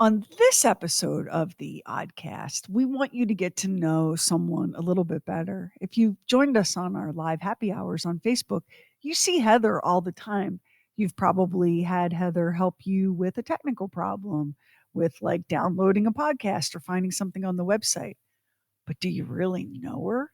On this episode of the Oddcast, we want you to get to know someone a little bit better. If you've joined us on our live happy hours on Facebook, you see Heather all the time. You've probably had Heather help you with a technical problem, with like downloading a podcast or finding something on the website. But do you really know her?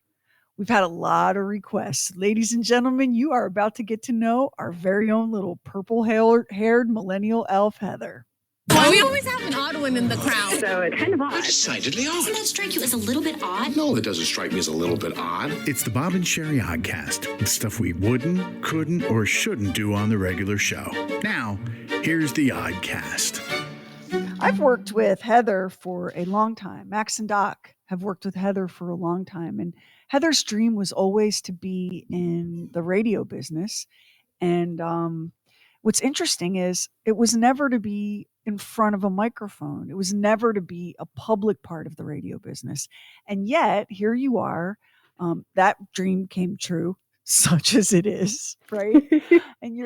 We've had a lot of requests. Ladies and gentlemen, you are about to get to know our very own little purple haired millennial elf, Heather. Well, we always have an odd one in the crowd. So it's kind of odd. Decidedly odd. Doesn't that strike you as a little bit odd? No, it doesn't strike me as a little bit odd. It's the Bob and Sheri Oddcast. It's stuff we wouldn't, couldn't, or shouldn't do on the regular show. Now, here's the Oddcast. I've worked with Heather for a long time. Max and Doc have worked with Heather for a long time. And Heather's dream was always to be in the radio business. And what's interesting is it was never to be in front of a microphone. It was never to be a public part of the radio business. And yet, here you are. That dream came true, such as it is, right? And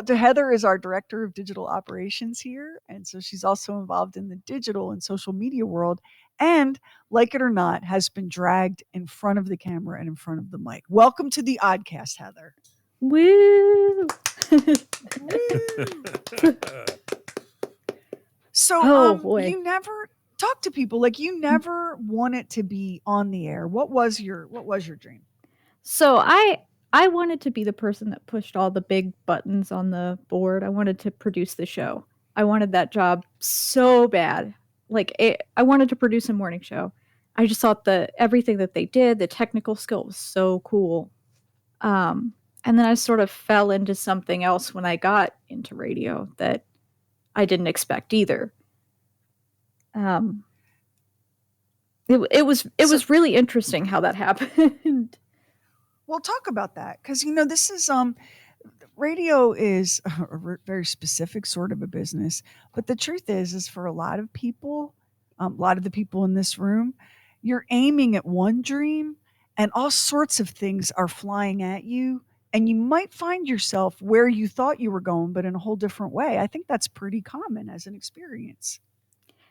Heather is our director of digital operations here. And so she's also involved in the digital and social media world. And like it or not, has been dragged in front of the camera and in front of the mic. Welcome to the Oddcast, Heather. Woo! So you never talk to people, like you never wanted to be on the air. What was your dream? So I wanted to be the person that pushed all the big buttons on the board. I wanted to produce the show. I wanted that job so bad. I wanted to produce a morning show. I just thought everything that they did, the technical skill was so cool. And then I sort of fell into something else when I got into radio that I didn't expect either. It was really interesting how that happened. Well, talk about that, because this is radio is a very specific sort of a business, but the truth is for a lot of people, a lot of the people in this room, you're aiming at one dream, and all sorts of things are flying at you. And you might find yourself where you thought you were going, but in a whole different way. I think that's pretty common as an experience.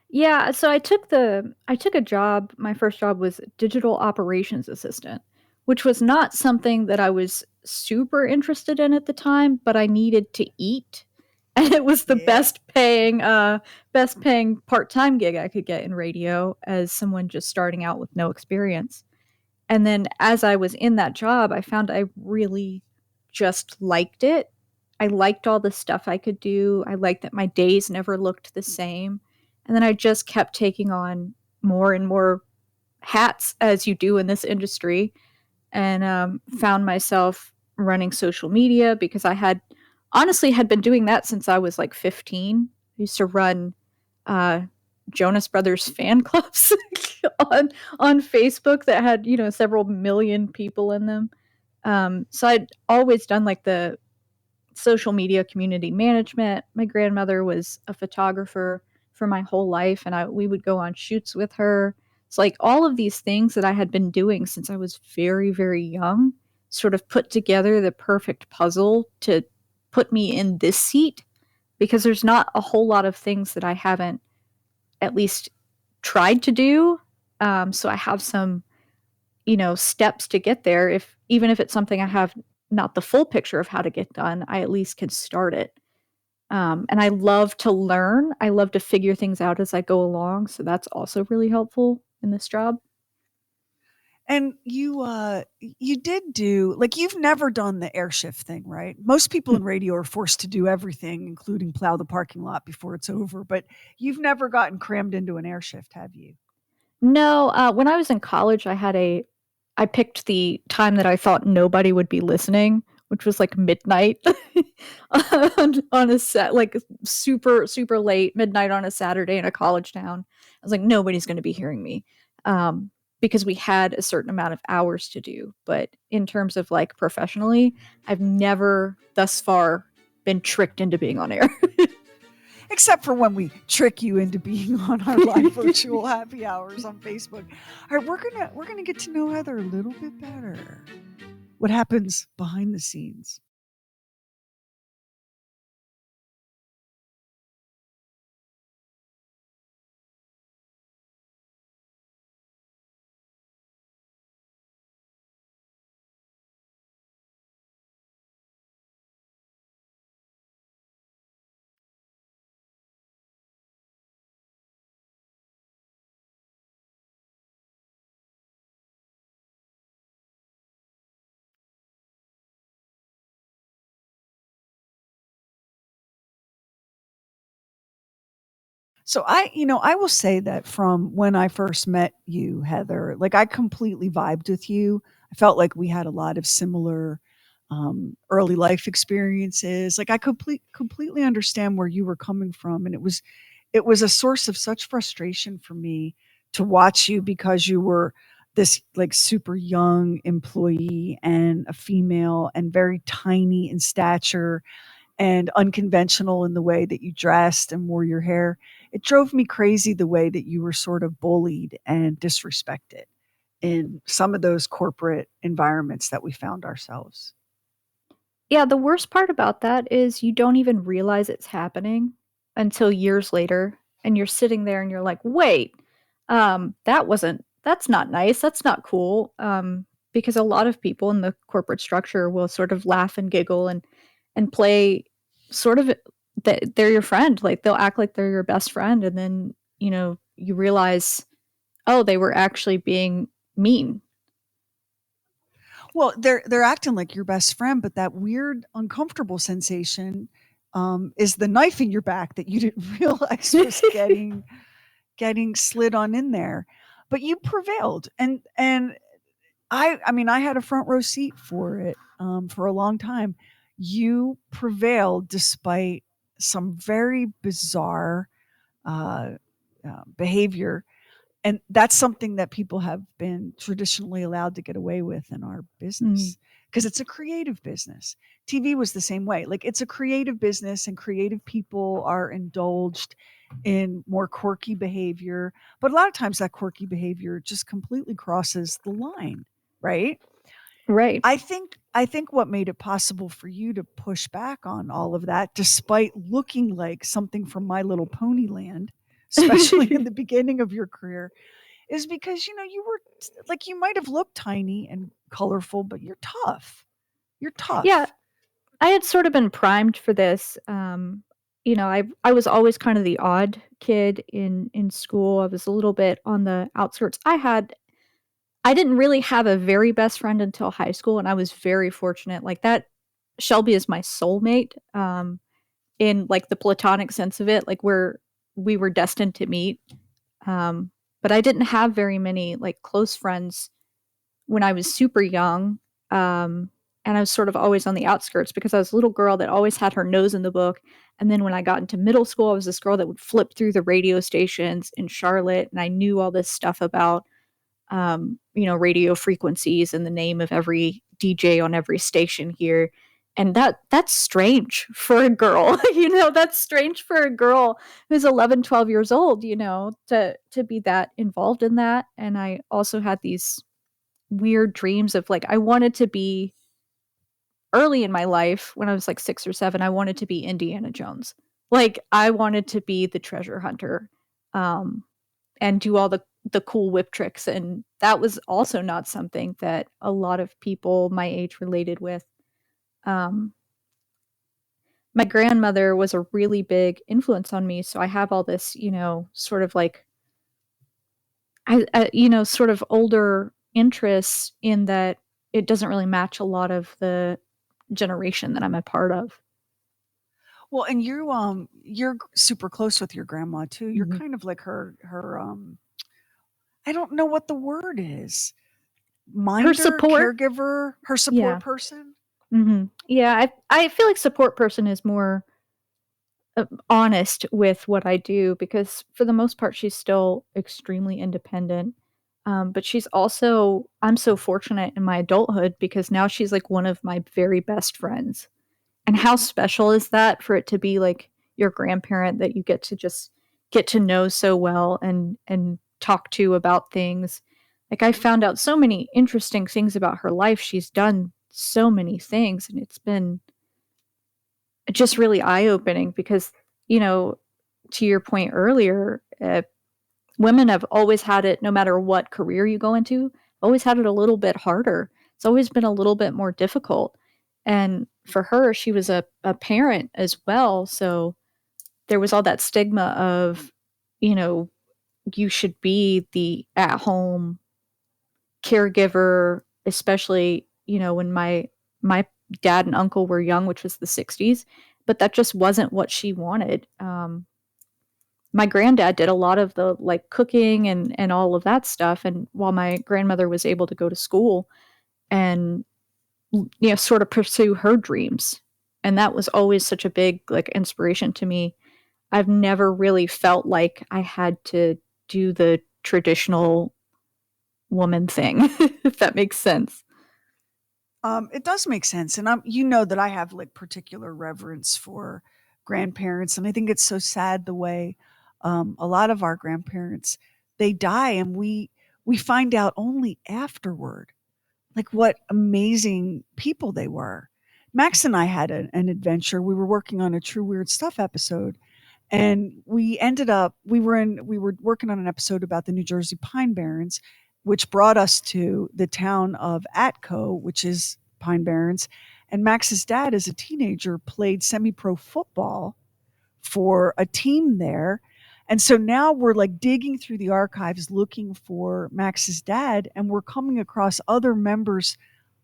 Yeah, so I took a job. My first job was digital operations assistant, which was not something that I was super interested in at the time, but I needed to eat. And it was the best paying part-time gig I could get in radio as someone just starting out with no experience. And then as I was in that job, I found I really just liked it. I liked all the stuff I could do. I liked that my days never looked the same. And then I just kept taking on more and more hats, as you do in this industry, and found myself running social media because I had been doing that since I was like 15. I used to run Jonas Brothers fan clubs on Facebook that had, several million people in them. So I'd always done like the social media community management. My grandmother was a photographer for my whole life, and we would go on shoots with her. It's like all of these things that I had been doing since I was very, very young sort of put together the perfect puzzle to put me in this seat, because there's not a whole lot of things that I haven't at least tried to do. So I have some, steps to get there. Even if it's something I have not the full picture of how to get done, I at least can start it. And I love to learn. I love to figure things out as I go along. So that's also really helpful in this job. And you did do, like, you've never done the air shift thing, right? Most people in radio are forced to do everything, including plow the parking lot before it's over. But you've never gotten crammed into an air shift, have you? No, when I was in college, I picked the time that I thought nobody would be listening, which was like midnight on a set, like super, super late, midnight on a Saturday in a college town. I was like, nobody's going to be hearing me. Because we had a certain amount of hours to do. But in terms of like professionally, I've never thus far been tricked into being on air. Except for when we trick you into being on our live virtual happy hours on Facebook. All right, we're gonna get to know Heather a little bit better. What happens behind the scenes? So I will say that from when I first met you, Heather, like I completely vibed with you. I felt like we had a lot of similar early life experiences. Like I completely understand where you were coming from, and it was a source of such frustration for me to watch you because you were this like super young employee and a female and very tiny in stature and unconventional in the way that you dressed and wore your hair. It drove me crazy the way that you were sort of bullied and disrespected in some of those corporate environments that we found ourselves. Yeah, the worst part about that is you don't even realize it's happening until years later, and you're sitting there and you're like, "Wait, that's not nice, that's not cool," because a lot of people in the corporate structure will sort of laugh and giggle and play sort of that they're your friend, like, they'll act like they're your best friend, and then, you realize, "Oh, they were actually being mean." Well, they're acting like your best friend, but that weird, uncomfortable sensation is the knife in your back that you didn't realize was getting slid on in there. But you prevailed, and I mean, I had a front row seat for it for a long time. You prevailed despite some very bizarre uh, behavior, and that's something that people have been traditionally allowed to get away with in our Mm, business because it's a creative business. TV was the same way. Like it's a creative business and creative people are indulged in more quirky behavior, but a lot of times that quirky behavior just completely crosses the line, right? right. I think what made it possible for you to push back on all of that despite looking like something from My Little Pony Land, especially in the beginning of your career, is because you were like you might have looked tiny and colorful, but you're tough. You're Yeah, tough. I had sort of been primed for this. I was always kind of the odd kid in school. I was a little bit on the outskirts. I didn't really have a very best friend until high school, and I was very fortunate. Like that, Shelby is my soulmate. In like the platonic sense of it, like we were destined to meet. Um, but I didn't have very many like close friends when I was super young. Um, and I was sort of always on the outskirts because I was a little girl that always had her nose in the book. And then when I got into middle school, I was this girl that would flip through the radio stations in Charlotte, and I knew all this stuff about, radio frequencies and the name of every DJ on every station here. And that's strange for a girl, that's strange for a girl who's 11, 12 years old, to be that involved in that. And I also had these weird dreams of like I wanted to be early in my life when I was like 6 or 7, I wanted to be Indiana Jones. Like I wanted to be the treasure hunter, um, and do all the cool whip tricks, and that was also not something that a lot of people my age related with. Um, my grandmother was a really big influence on me, so I have all this, sort of like sort of older interests in that it doesn't really match a lot of the generation that I'm a part of. Well, and you're super close with your grandma too. You're Mhm. kind of like her I don't know what the word is. Her Minder, support, caregiver, her support yeah. person. Yeah, I feel like support person is more honest with what I do because for the most part she's still extremely independent. But she's also I'm so fortunate in my adulthood because now she's like one of my very best friends. And how special is that for it to be like your grandparent that you get to just get to know so well and talk to about things. Like I found out so many interesting things about her life. She's done so many things and it's been just really eye-opening because, you know, to your point earlier, women have always had it no matter what career you go into, always had it a little bit harder. It's always been a little bit more difficult. And for her, she was a parent as well. So there was all that stigma of, you know, you should be the at home caregiver, especially, when my dad and uncle were young, which was the 60s, but that just wasn't what she wanted. my granddad did a lot of the like cooking and all of that stuff. And while my grandmother was able to go to school and, sort of pursue her dreams. And that was always such a big like inspiration to me. I've never really felt like I had to do the traditional woman thing, if that makes sense. It does make sense, and that I have like particular reverence for grandparents, and I think it's so sad the way a lot of our grandparents they die, and we find out only afterward, like what amazing people they were. Max and I had an adventure. We were working on a True Weird Stuff episode, and we were working on an episode about the New Jersey Pine Barrens, which brought us to the town of Atco, which is Pine Barrens. And Max's dad, as a teenager, played semi-pro football for a team there. And so now we're like digging through the archives looking for Max's dad, and we're coming across other members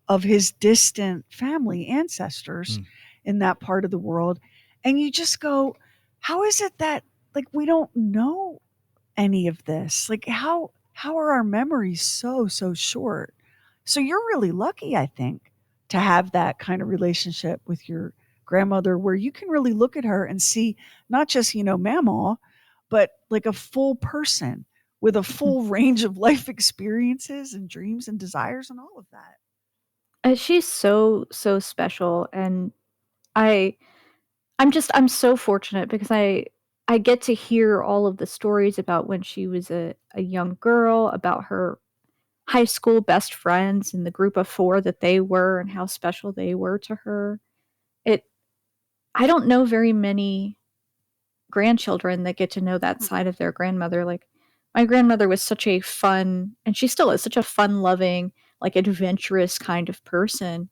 of his distant family ancestors in that part of the world. And you just go, how is it that like we don't know any of this? Like how are our memories so short? So you're really lucky, I think, to have that kind of relationship with your grandmother where you can really look at her and see not just, mamaw, but like a full person with a full range of life experiences and dreams and desires and all of that. She's so special, and I'm so fortunate because I get to hear all of the stories about when she was a young girl, about her high school best friends and the group of 4 that they were and how special they were to her. I don't know very many grandchildren that get to know that side of their grandmother. Like my grandmother was such a fun, and she still is such a fun-loving, like adventurous kind of person.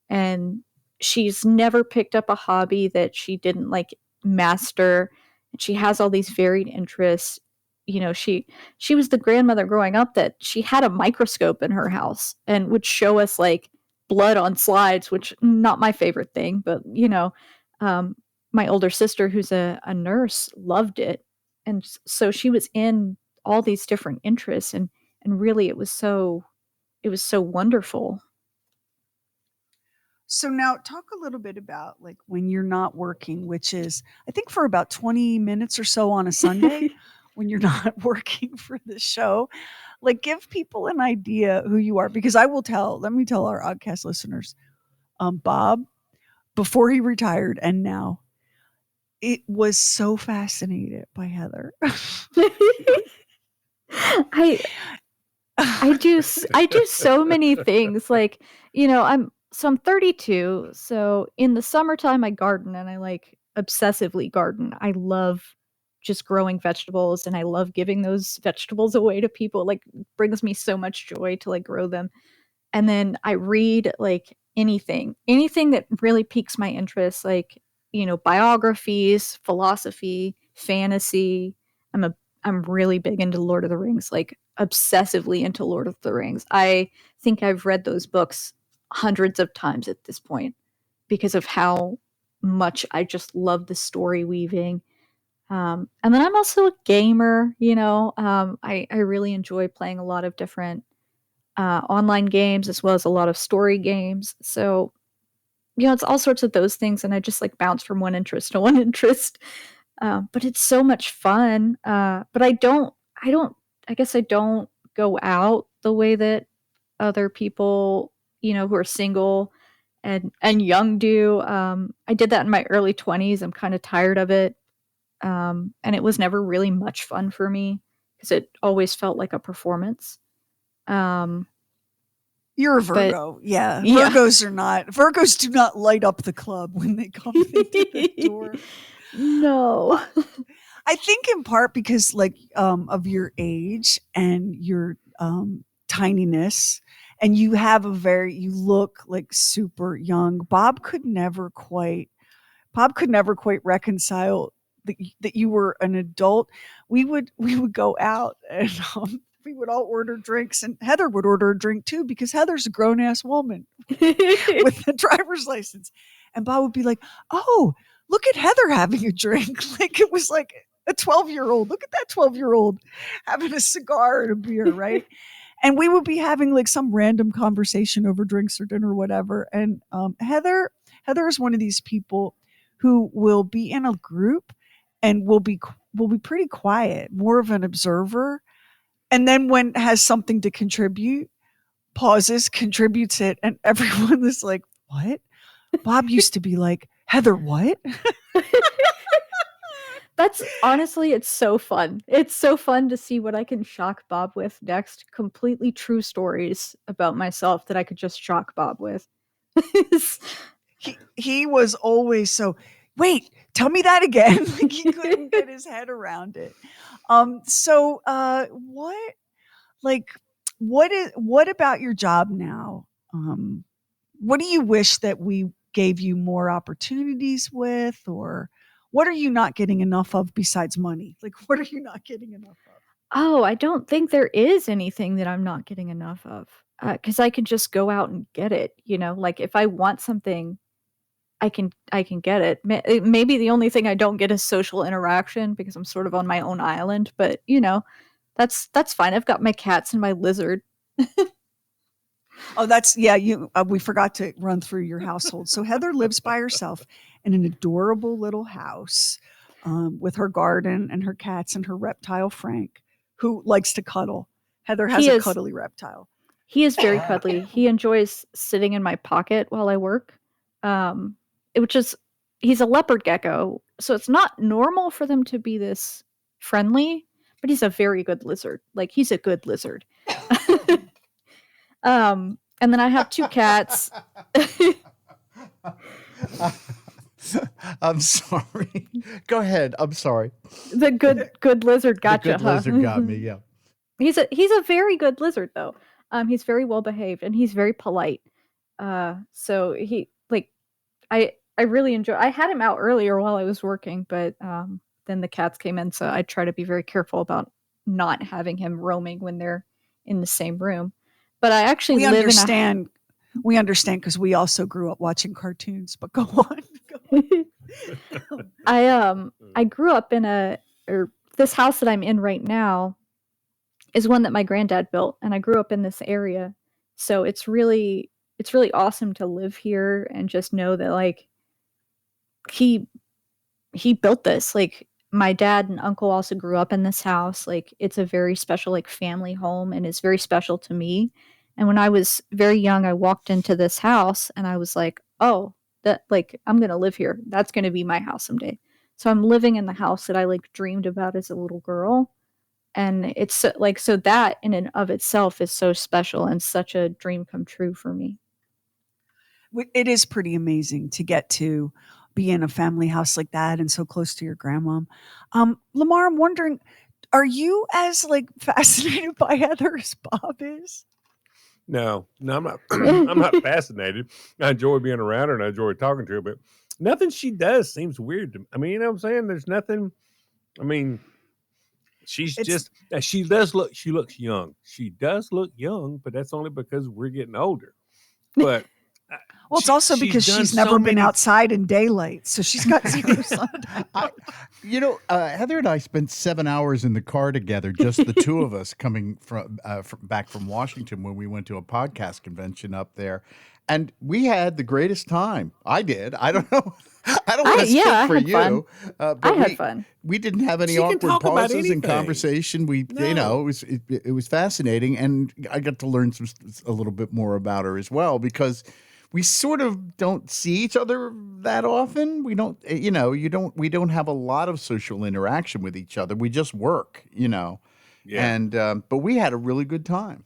And she's never picked up a hobby that she didn't like master. And she has all these varied interests. She was the grandmother growing up that she had a microscope in her house and would show us like blood on slides, which not my favorite thing, but my older sister, who's a nurse, loved it. And so she was in all these different interests, and really it was so wonderful. So now talk a little bit about like when you're not working, which is I think for about 20 minutes or so on a Sunday when you're not working for the show. Like give people an idea who you are, because let me tell our Oddcast listeners, Bob, before he retired and now, it was so fascinated by Heather. I do so many things. Like, I'm 32. So in the summertime I garden, and I like obsessively garden. I love just growing vegetables, and I love giving those vegetables away to people. Like brings me so much joy to like grow them. And then I read like anything that really piques my interest, like, biographies, philosophy, fantasy. I'm really big into Lord of the Rings, like obsessively into Lord of the Rings. I think I've read those books hundreds of times at this point because of how much I just love the story weaving. And then I'm also a gamer, I really enjoy playing a lot of different online games as well as a lot of story games. So, it's all sorts of those things, and I just like bounce from one interest to one interest. But it's so much fun. But I guess I don't go out the way that other people, who are single and young do. I did that in my early 20s. I'm kind of tired of it. And it was never really much fun for me because it always felt like a performance. You're a Virgo. Yeah. Virgos do not light up the club when they come into the door. No. I think in part because like of your age and your tininess, and you look like super young. Bob could never quite reconcile that you were an adult. We would go out and we would all order drinks, and Heather would order a drink too because Heather's a grown ass woman with a driver's license. And Bob would be like, "Oh, look at Heather having a drink." Like it was like A 12-year-old. Look at that 12-year-old having a cigar and a beer, right? And we would be having like some random conversation over drinks or dinner or whatever. And Heather is one of these people who will be in a group and will be pretty quiet, more of an observer. And then when has something to contribute, pauses, contributes it, and everyone is like, "What?" Bob used to be like, "Heather, what?" That's honestly, it's so fun. It's so fun to see what I can shock Bob with next. Completely true stories about myself that I could just shock Bob with. He was always so, "Wait, tell me that again." Like he couldn't get his head around it. What like what about your job now? What do you wish that we gave you more opportunities with, or what are you not getting enough of besides money? Like what are you not getting enough of? Oh, I don't think there is anything that I'm not getting enough of. Because I can just go out and get it, like if I want something, I can get it. Maybe the only thing I don't get is social interaction because I'm sort of on my own island, but that's fine. I've got my cats and my lizard. Oh, we forgot to run through your household. So Heather lives by herself in an adorable little house with her garden and her cats and her reptile, Frank, who likes to cuddle. Heather has He a is cuddly reptile. he is very cuddly. He enjoys sitting in my pocket while I work. Which is he's a leopard gecko, so it's not normal for them to be this friendly, but he's a very good lizard. Like he's a good lizard. And then I have 2 cats. I'm sorry. Go ahead. I'm sorry. The good lizard gotcha. The good lizard got me. Yeah. He's a very good lizard though. He's very well behaved and he's very polite. So he like I really enjoy. I had him out earlier while I was working, but then the cats came in, so I try to be very careful about not having him roaming when they're in the same room. But I actually We live understand. We understand because we also grew up watching cartoons. But go on. I grew up in this house that I'm in right now is one that my granddad built, and I grew up in this area, so it's really awesome to live here and just know that like he built this. Like my dad and uncle also grew up in this house. Like it's a very special like family home and it's very special to me. And when I was very young, I walked into this house and I was like, "Oh, that like I'm going to live here. That's going to be my house someday." So I'm living in the house that I like dreamed about as a little girl. And it's so that in and of itself is so special and such a dream come true for me. It is pretty amazing to get to be in a family house like that and so close to your grandmom. Lamar, I'm wondering, are you as like fascinated by Heather as Bob is? No, I'm not. I'm not fascinated. I enjoy being around her and I enjoy talking to her, but nothing she does seems weird to me. I mean, you know what I'm saying? There's nothing. I mean, she looks young. She does look young, but that's only because we're getting older. But Well, it's also because she's never been outside in daylight, so she's got zero sun. Heather and I spent 7 hours in the car together, just the two of us, coming back from Washington when we went to a podcast convention up there, and we had the greatest time. I did. I don't know. I don't want to speak for you, but I had fun. We didn't have any She can awkward talk about pauses in anything. conversation. It was fascinating, and I got to learn a little bit more about her as well because we sort of don't see each other that often. We don't, we don't have a lot of social interaction with each other. We just work, Yeah. and but we had a really good time.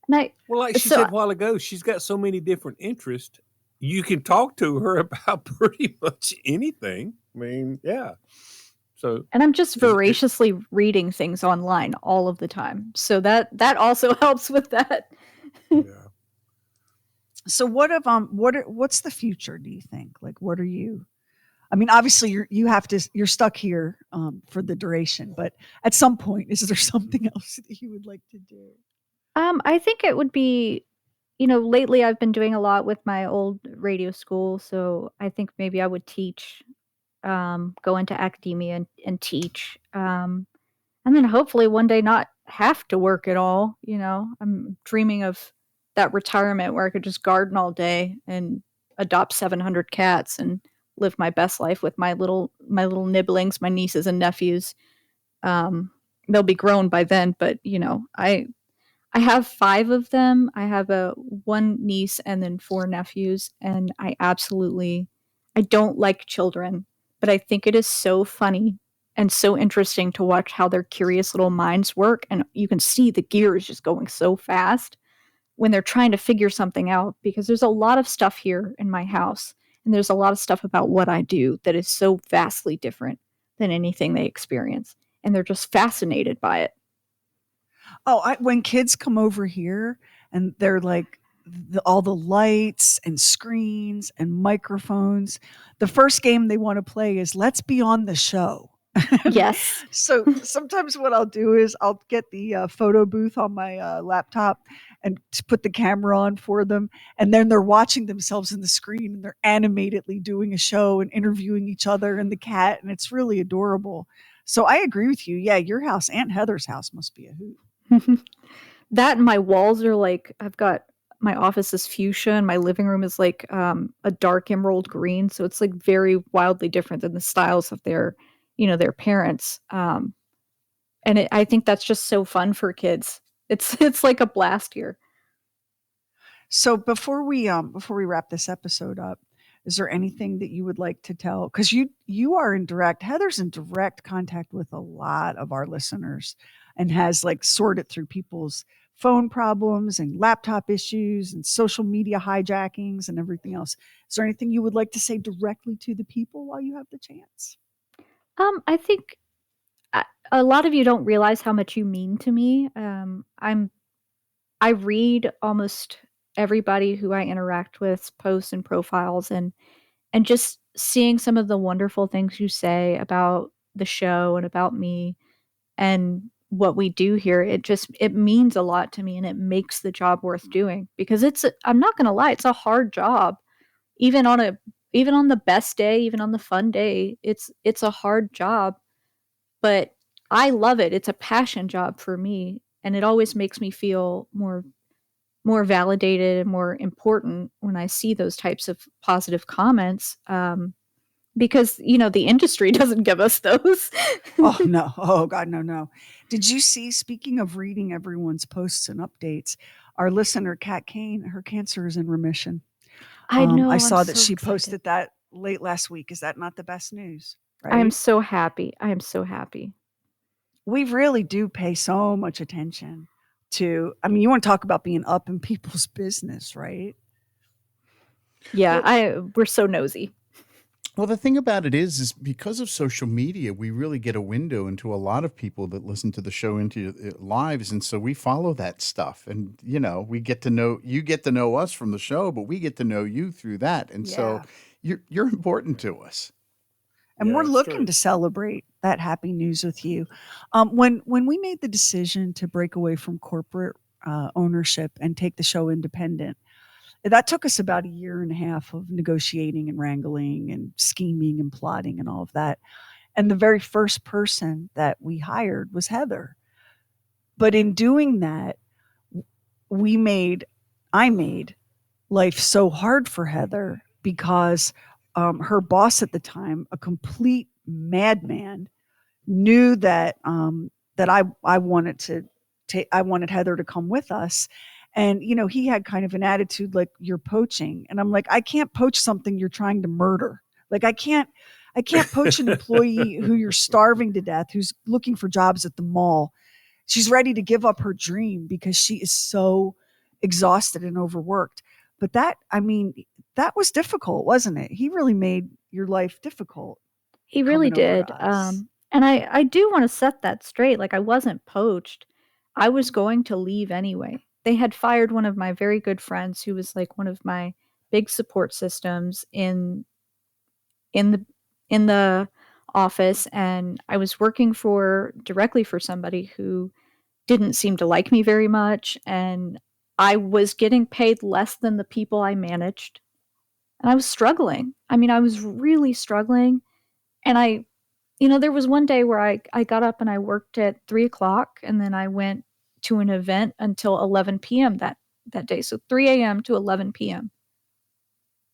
And Well, like she said a while ago, she's got so many different interests. You can talk to her about pretty much anything. I mean, yeah. So, and I'm just voraciously reading things online all of the time. So that also helps with that. yeah. So what's the future, do you think? Like what are you? I mean, obviously you're stuck here for the duration, but at some point is there something else that you would like to do? I think it would be, lately I've been doing a lot with my old radio school, so I think maybe I would teach go into academia and teach. And then hopefully one day not have to work at all. I'm dreaming of that retirement where I could just garden all day and adopt 700 cats and live my best life with my little nibblings, my nieces and nephews. They'll be grown by then, but I have 5 of them. I have a 1 niece and then 4 nephews, and I don't like children, but I think it is so funny and so interesting to watch how their curious little minds work, and you can see the gears just going so fast when they're trying to figure something out, because there's a lot of stuff here in my house, and there's a lot of stuff about what I do that is so vastly different than anything they experience, and they're just fascinated by it. Oh, when kids come over here and they're like all the lights and screens and microphones, the first game they want to play is let's be on the show. Yes. So sometimes what I'll do is I'll get the photo booth on my laptop and put the camera on for them. And then they're watching themselves in the screen and they're animatedly doing a show and interviewing each other and the cat. And it's really adorable. So I agree with you. Yeah, your house, Aunt Heather's house must be a hoot. That and my walls are like, I've got my office is fuchsia and my living room is like a dark emerald green. So it's like very wildly different than the styles of their parents. And I think that's just so fun for kids. It's like a blast here. So before we wrap this episode up, is there anything that you would like to tell? Because you are Heather's in direct contact with a lot of our listeners and has like sorted through people's phone problems and laptop issues and social media hijackings and everything else. Is there anything you would like to say directly to the people while you have the chance? I think a lot of you don't realize how much you mean to me. I read almost everybody who I interact with posts and profiles, and just seeing some of the wonderful things you say about the show and about me and what we do here, it means a lot to me, and it makes the job worth doing, because I'm not going to lie, it's a hard job. Even on the best day, even on the fun day, it's a hard job, but I love it. It's a passion job for me, and it always makes me feel more validated and more important when I see those types of positive comments, because the industry doesn't give us those. Oh no. Oh God, no. Did you see, speaking of reading everyone's posts and updates, our listener Kat Kane, her cancer is in remission. I know. I I'm saw that so she excited. posted that late last week. Is that not the best news? I am Right? so happy. I am so happy. We really do pay so much attention to, I mean, you want to talk about being up in people's business, right? Yeah, we're so nosy. Well, the thing about it is because of social media, we really get a window into a lot of people that listen to the show, into lives, and so we follow that stuff. And we get to know you, get to know us from the show, but we get to know you through that. And so you're important to us. And Yeah, we're that's looking true. to celebrate that happy news with you. When we made the decision to break away from corporate ownership and take the show independent, that took us about a year and a half of negotiating and wrangling and scheming and plotting and all of that. And the very first person that we hired was Heather. But in doing that, I made life so hard for Heather because her boss at the time, a complete madman, knew that that I wanted to I wanted Heather to come with us. And he had kind of an attitude like, you're poaching. And I'm like, I can't poach something you're trying to murder. Like I can't poach an employee who you're starving to death, who's looking for jobs at the mall. She's ready to give up her dream because she is so exhausted and overworked. But that was difficult, wasn't it? He really made your life difficult He really coming over did. to us. And I do want to set that straight. Like, I wasn't poached. I was going to leave anyway. They had fired one of my very good friends who was like one of my big support systems in the in the office, and I was working directly for somebody who didn't seem to like me very much, and I was getting paid less than the people I managed. And I was struggling. I mean, I was really struggling. And there was one day where I got up and I worked at 3:00, and then I went to an event until 11 p.m. that day. So 3 a.m. to 11 p.m.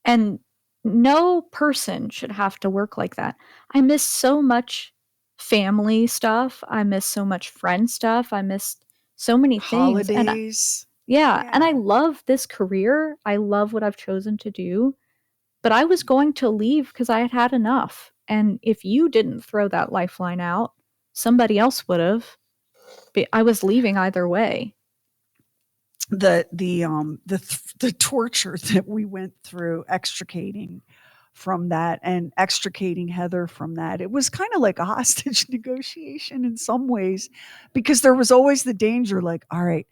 And no person should have to work like that. I miss so much family stuff. I miss so much friend stuff. I missed so many things. And Holidays. and I love this career. I love what I've chosen to do. But I was going to leave because I had had enough. And if you didn't throw that lifeline out, somebody else would have. I was leaving either way. The torture that we went through extricating from that and extricating Heather from that, it was kind of like a hostage negotiation in some ways, because there was always the danger, like, all right,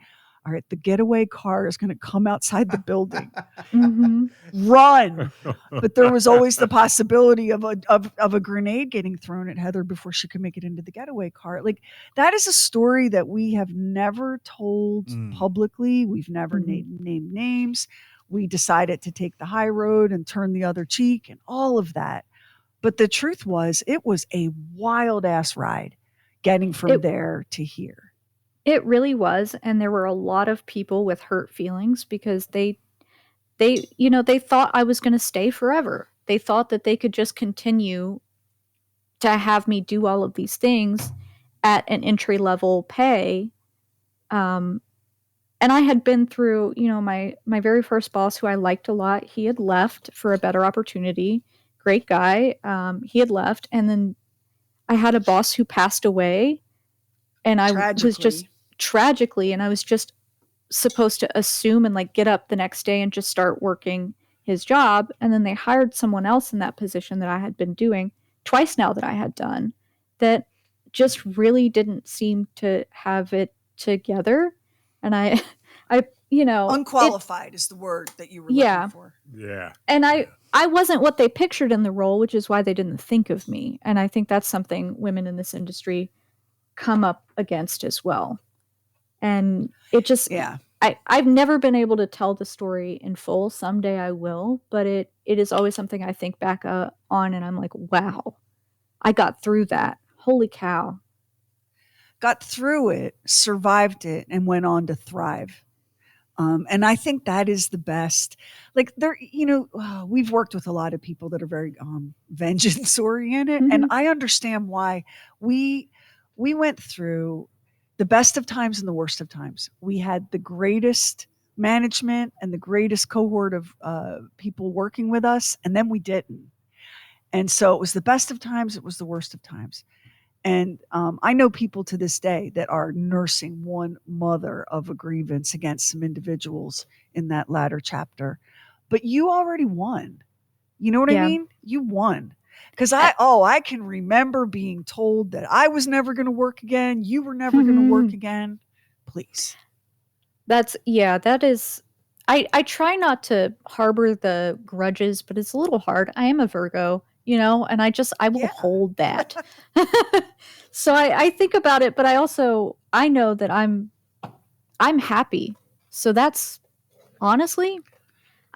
the getaway car is going to come outside the building. Mhm. Run. But there was always the possibility of a grenade getting thrown at Heather before she could make it into the getaway car. Like, that is a story that we have never told publicly. We've never named names. We decided to take the high road and turn the other cheek and all of that. But the truth was, it was a wild ass ride getting from there to here. It really was, and there were a lot of people with hurt feelings because they thought I was going to stay forever. They thought that they could just continue to have me do all of these things at an entry level pay. And I had been through, my very first boss, who I liked a lot. He had left for a better opportunity. Great guy. He had left, and then I had a boss who passed away, and I was just tragically, and I was just supposed to assume and like get up the next day and just start working his job. And then they hired someone else in that position that I had been doing twice now that I had done, that just really didn't seem to have it together. And I unqualified is the word that you were looking for. Yeah. And I wasn't what they pictured in the role, which is why they didn't think of me. And I think that's something women in this industry come up against as well. And it just, I've never been able to tell the story in full. Someday I will, but it is always something I think back on, and I'm like, wow, I got through that. Holy cow. Got through it, survived it, and went on to thrive. And I think that is the best. Like, we've worked with a lot of people that are very vengeance oriented, and I understand why. We went through the best of times and the worst of times. We had the greatest management and the greatest cohort of people working with us, and then we didn't. And so it was the best of times, it was the worst of times. And I know people to this day that are nursing one mother of a grievance against some individuals in that latter chapter. But you already won. You know what I mean? You won. Because I can remember being told that I was never going to work again. You were never going to work again. Please. That is, I try not to harbor the grudges, but it's a little hard. I am a Virgo, and I will hold that. So I think about it, but I know that I'm happy. So that's, honestly,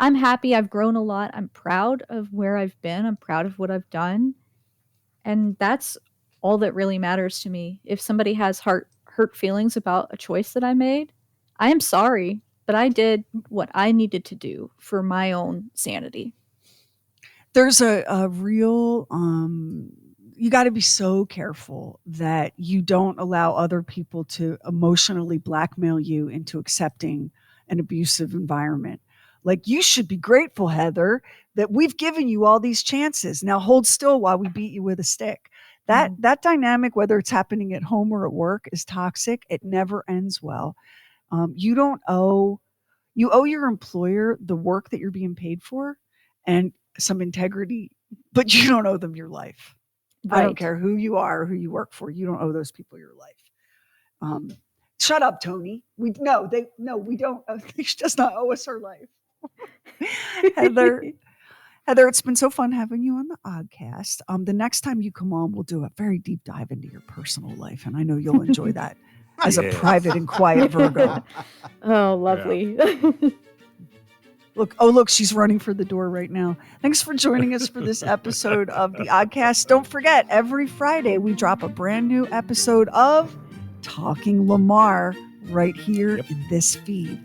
I'm happy. I've grown a lot. I'm proud of where I've been. I'm proud of what I've done. And that's all that really matters to me. If somebody has hurt feelings about a choice that I made, I am sorry, but I did what I needed to do for my own sanity. There's a real, you got to be so careful that you don't allow other people to emotionally blackmail you into accepting an abusive environment. Like, you should be grateful, Heather, that we've given you all these chances. Now hold still while we beat you with a stick. That dynamic, whether it's happening at home or at work, is toxic. It never ends well. You owe your employer the work that you're being paid for and some integrity, but you don't owe them your life. Right. I don't care who you are or who you work for. You don't owe those people your life. Shut up, Tony. We don't. She does not owe us her life. Heather, it's been so fun having you on the Oddcast. The next time you come on, we'll do a very deep dive into your personal life, and I know you'll enjoy that as a private and quiet Virgo. Oh, lovely. Look, she's running for the door right now. Thanks for joining us for this episode of the Oddcast. Don't forget, every Friday we drop a brand new episode of Talking Lamar right here in this feed.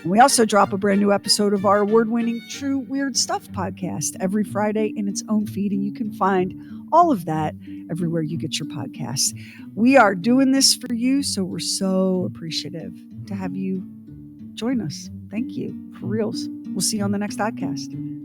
And we also drop a brand new episode of our award-winning True Weird Stuff podcast every Friday in its own feed, and you can find all of that everywhere you get your podcasts. We are doing this for you, so we're so appreciative to have you join us. Thank you, for reals. We'll see you on the next podcast.